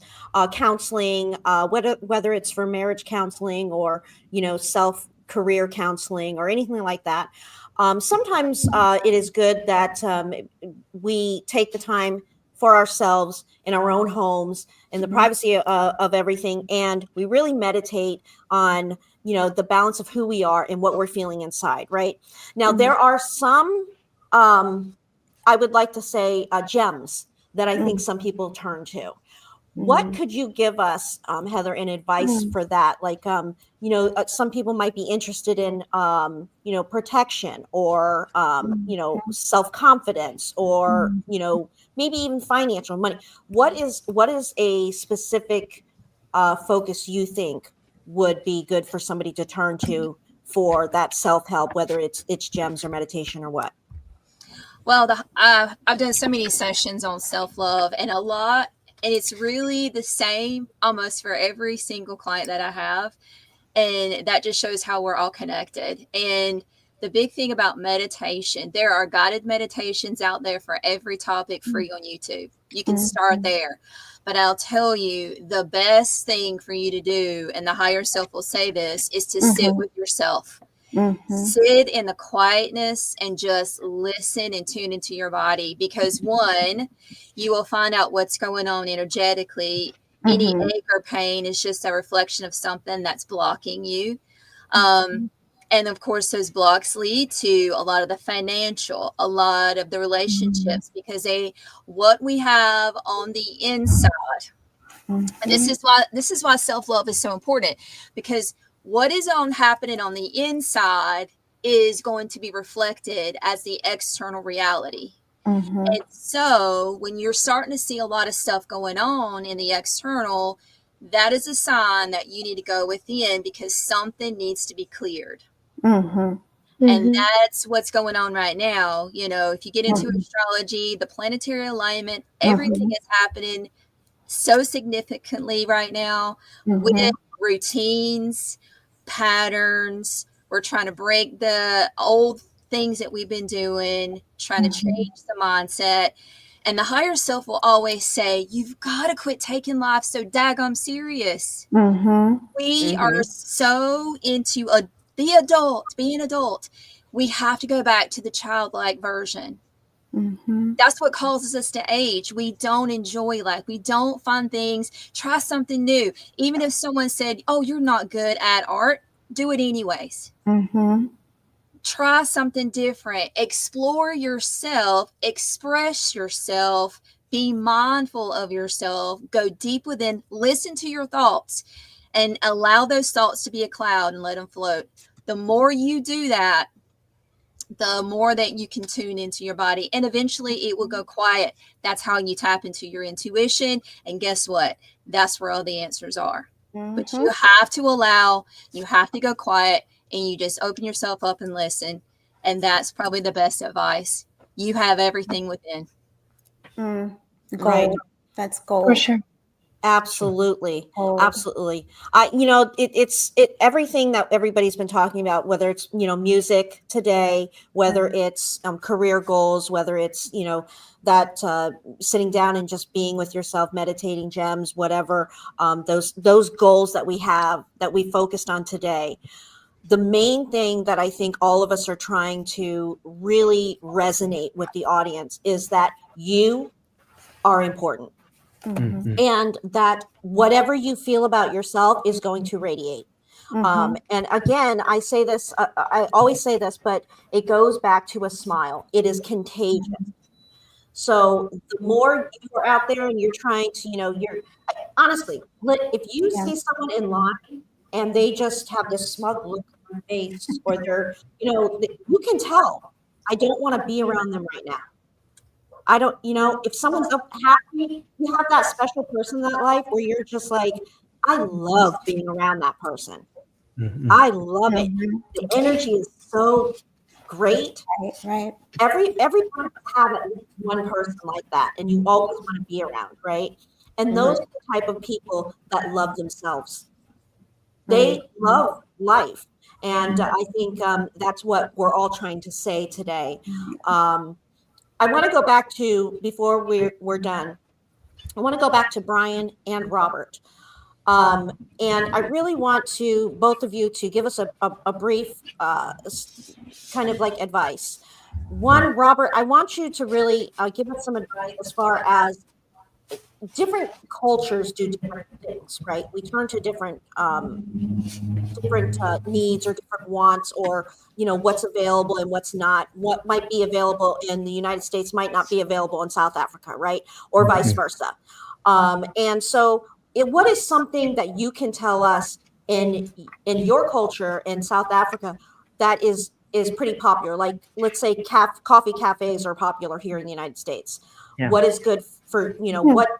counseling, whether it's for marriage counseling or, self-career counseling or anything like that. Sometimes it is good that we take the time for ourselves in our own homes, in the privacy of everything, and we really meditate on the balance of who we are and what we're feeling inside, right? Now, there are some, I would like to say, gems that I think some people turn to. What could you give us, Heather, in advice for that? Like, some people might be interested in, protection or, self-confidence or, maybe even financial money. What is a specific focus you think would be good for somebody to turn to for that self-help, whether it's gems or meditation or what? Well, I've done so many sessions on self-love, and it's really the same almost for every single client that I have. And that just shows how we're all connected. And the big thing about meditation, there are guided meditations out there for every topic free on YouTube. You can start there. But I'll tell you, the best thing for you to do, and the higher self will say this, is to sit with yourself. Sit in the quietness and just listen and tune into your body, because one, you will find out what's going on energetically. Any ache or pain is just a reflection of something that's blocking you. And of course, those blocks lead to a lot of the financial, a lot of the relationships, because what we have on the inside. And this is why self-love is so important, because what is happening on the inside is going to be reflected as the external reality. And so when you're starting to see a lot of stuff going on in the external, that is a sign that you need to go within, because something needs to be cleared. And that's what's going on right now. If you get into astrology, the planetary alignment, everything is happening so significantly right now with routines, patterns. We're trying to break the old things that we've been doing, trying to change the mindset. And the higher self will always say, you've got to quit taking life so daggum serious. We are so into being adult. We have to go back to the childlike version. That's what causes us to age. We don't enjoy life. We don't fun things. Try something new. Even if someone said, oh, you're not good at art, do it anyways. Try something different. Explore yourself. Express yourself. Be mindful of yourself. Go deep within. Listen to your thoughts and allow those thoughts to be a cloud and let them float. The more you do that, the more that you can tune into your body, and eventually it will go quiet. That's how you tap into your intuition. And guess what? That's where all the answers are. But you have to go quiet, and you just open yourself up and listen. And that's probably the best advice. You have everything within. Gold. Right. That's gold. For sure. Absolutely. Gold. Absolutely. It's everything that everybody's been talking about, whether it's, music today, whether it's career goals, whether it's, that sitting down and just being with yourself, meditating, gems, whatever, those goals that we have, that we focused on today. The main thing that I think all of us are trying to really resonate with the audience is that you are important. And that whatever you feel about yourself is going to radiate. And again, I say this, I always say this, but it goes back to a smile. It is contagious. So the more you're out there and you're trying to, honestly, if you see someone in line and they just have this smug look on their face, or they're, you can tell, I don't want to be around them right now. I don't, if someone's happy, you have that special person in that life where you're just like, I love being around that person. I love it. The energy is so great. Right. Everyone have at least one person like that, and you always want to be around, right? And those are the type of people that love themselves. They love life. And I think that's what we're all trying to say today. I want to go back to, before we're done, I want to go back to Brian and Robert. And I really want to, both of you, to give us a brief kind of like advice. One, Robert, I want you to really give us some advice as far as different cultures do different things, right? We turn to different needs or different wants, or what's available and what's not. What might be available in the United States might not be available in South Africa, right? Or vice versa. And so, what is something that you can tell us in your culture in South Africa that is pretty popular? Like, let's say coffee cafes are popular here in the United States. Yeah. What is good for,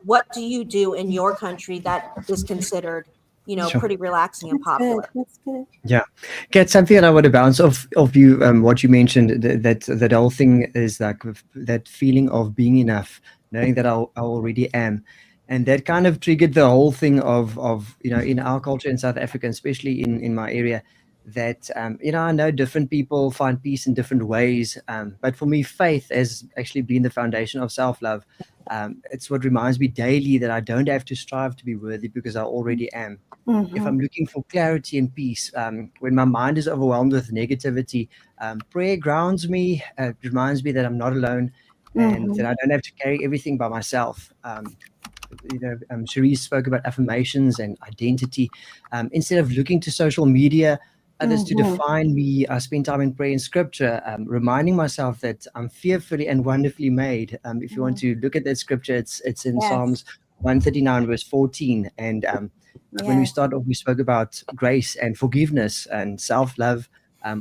what do you do in your country that is considered, Sure. pretty relaxing and Good. popular? That's good. Yeah, Kat, something that I want to bounce off of you, what you mentioned, that whole thing is like that feeling of being enough, knowing that I already am. And that kind of triggered the whole thing of in our culture in South Africa, especially in my area, that I know different people find peace in different ways, but for me, faith has actually been the foundation of self-love. It's what reminds me daily that I don't have to strive to be worthy because I already am. If I'm looking for clarity and peace, when my mind is overwhelmed with negativity, prayer grounds me. It reminds me that I'm not alone, and that I don't have to carry everything by myself. Cherise spoke about affirmations and identity. Instead of looking to social media, others to define me, I spend time in prayer and scripture, reminding myself that I'm fearfully and wonderfully made. If you want to look at that scripture, it's in Yes. Psalms 139, verse 14. And when we Yes. start off, we spoke about grace and forgiveness, and self-love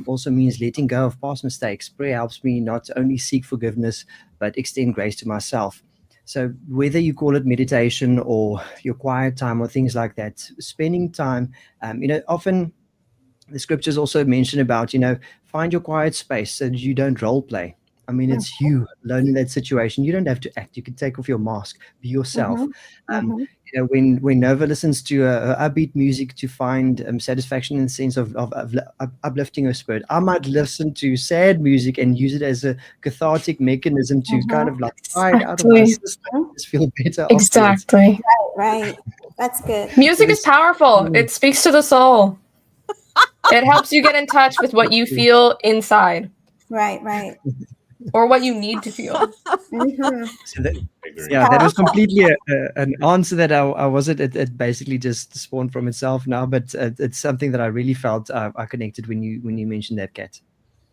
also means letting go of past mistakes. Prayer helps me not only seek forgiveness, but extend grace to myself. So whether you call it meditation or your quiet time or things like that, spending time, often the scriptures also mention about, find your quiet space so that you don't role play. I mean, it's you alone in that situation. You don't have to act. You can take off your mask, be yourself. When Nova listens to upbeat music to find satisfaction in the sense of uplifting her spirit, I might listen to sad music and use it as a cathartic mechanism to kind of like hide out of my system, just feel better. Afterwards. Exactly. Right. That's good. Music is powerful. It speaks to the soul. It helps you get in touch with what you feel inside, Right. or what you need to feel. So that was completely an answer that I wasn't. It basically just spawned from itself now, but it's something that I really felt I connected when you mentioned that, Kat.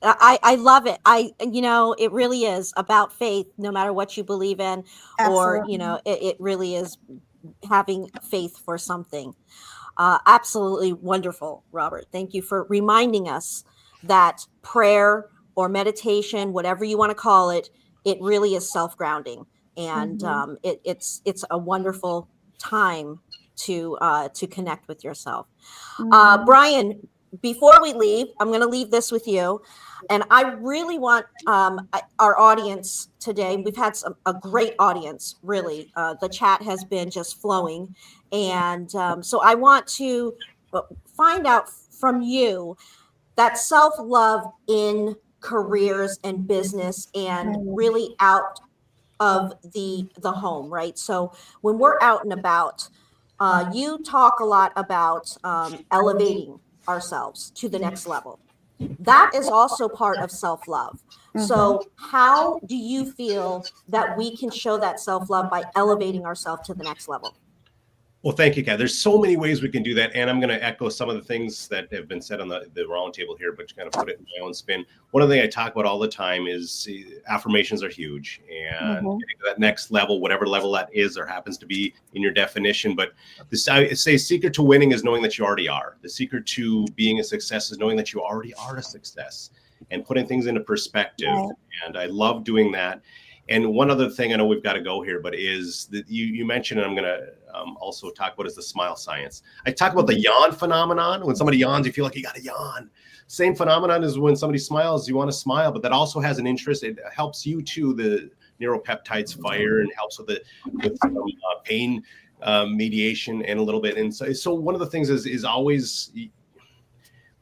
I love it. It really is about faith, no matter what you believe in, Absolutely. or, it really is having faith for something. Absolutely wonderful, Robert. Thank you for reminding us that prayer or meditation, whatever you want to call it, it really is self-grounding, and it's a wonderful time to connect with yourself. Brian, before we leave, I'm going to leave this with you, and I really want our audience today. We've had a great audience, really. The chat has been just flowing, and so I want to find out from you that self-love in careers and business, and really out of the home, right? So when we're out and about, you talk a lot about elevating ourselves to the next level. That is also part of self-love. So how do you feel that we can show that self-love by elevating ourselves to the next level? Well, thank you, Kat. There's so many ways we can do that, and I'm going to echo some of the things that have been said on the round table here, but kind of put it in my own spin. One of the things I talk about all the time is affirmations are huge, and getting to that next level, whatever level that is or happens to be in your definition. But I say secret to winning is knowing that you already are. The secret to being a success is knowing that you already are a success and putting things into perspective. Right. And I love doing that. And one other thing, I know we've got to go here, but is that you mentioned, and I'm going to also talk about, is the smile science. I talk about the yawn phenomenon. When somebody yawns, you feel like you got to yawn. Same phenomenon as when somebody smiles, you want to smile, but that also has an interest. It helps you too, the neuropeptides fire, and helps with pain mediation and a little bit. And so one of the things is always,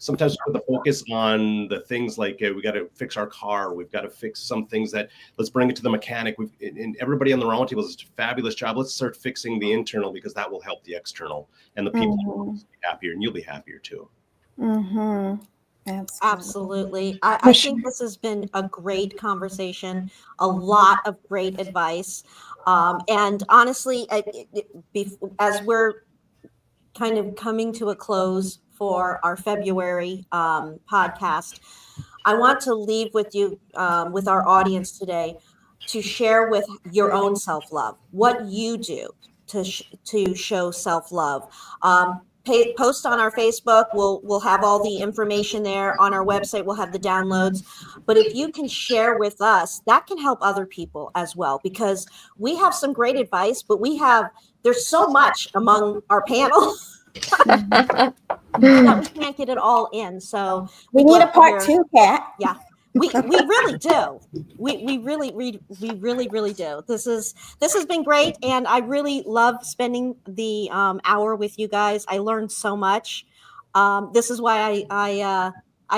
sometimes put the focus on the things like we got to fix our car. We've got to fix some things that, let's bring it to the mechanic. And everybody on the roundtable does a fabulous job. Let's start fixing the internal, because that will help the external, and the people will be happier, and you'll be happier too. Absolutely. I think this has been a great conversation, a lot of great advice. And honestly, as we're kind of coming to a close for our February podcast, I want to leave with you, with our audience today, to share with your own self-love, what you do to show self-love. Post on our Facebook. We'll have all the information there. On our website, we'll have the downloads. But if you can share with us, that can help other people as well, because we have some great advice, but there's so much among our panel that we can't get it all in. So We need a part 2, Kat. Yeah. We really do. We really do. This has been great, and I really love spending the hour with you guys. I learned so much. This is why I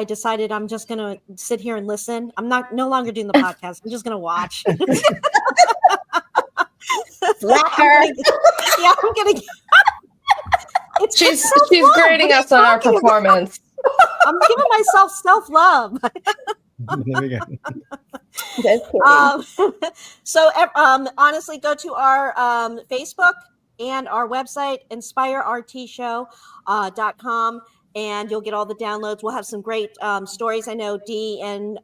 decided I'm just gonna sit here and listen. I'm no longer doing the podcast. I'm just gonna watch. Slacker. I'm gonna. She's so fun. grading us on our performance. I'm giving myself self-love. There we go. So honestly, go to our Facebook and our website, inspirertshow.com, and you'll get all the downloads. We'll have some great stories. I know Dee and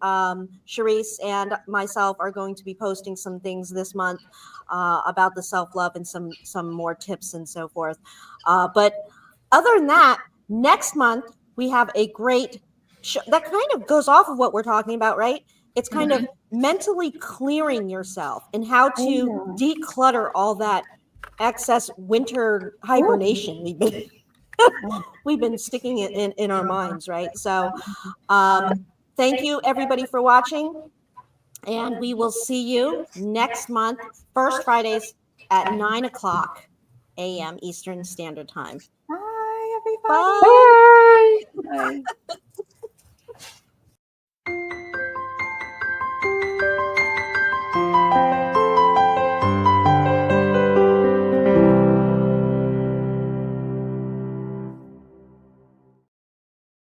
Charisse and myself are going to be posting some things this month about the self-love and some more tips and so forth. But other than that, next month we have a great show that kind of goes off of what we're talking about, right? It's kind of mentally clearing yourself and how to declutter all that excess winter hibernation we've been sticking it in our minds, right? So thank you everybody for watching, and we will see you next month, first Fridays at 9:00 a.m. Eastern Standard Time. Bye, everybody. Bye. Bye.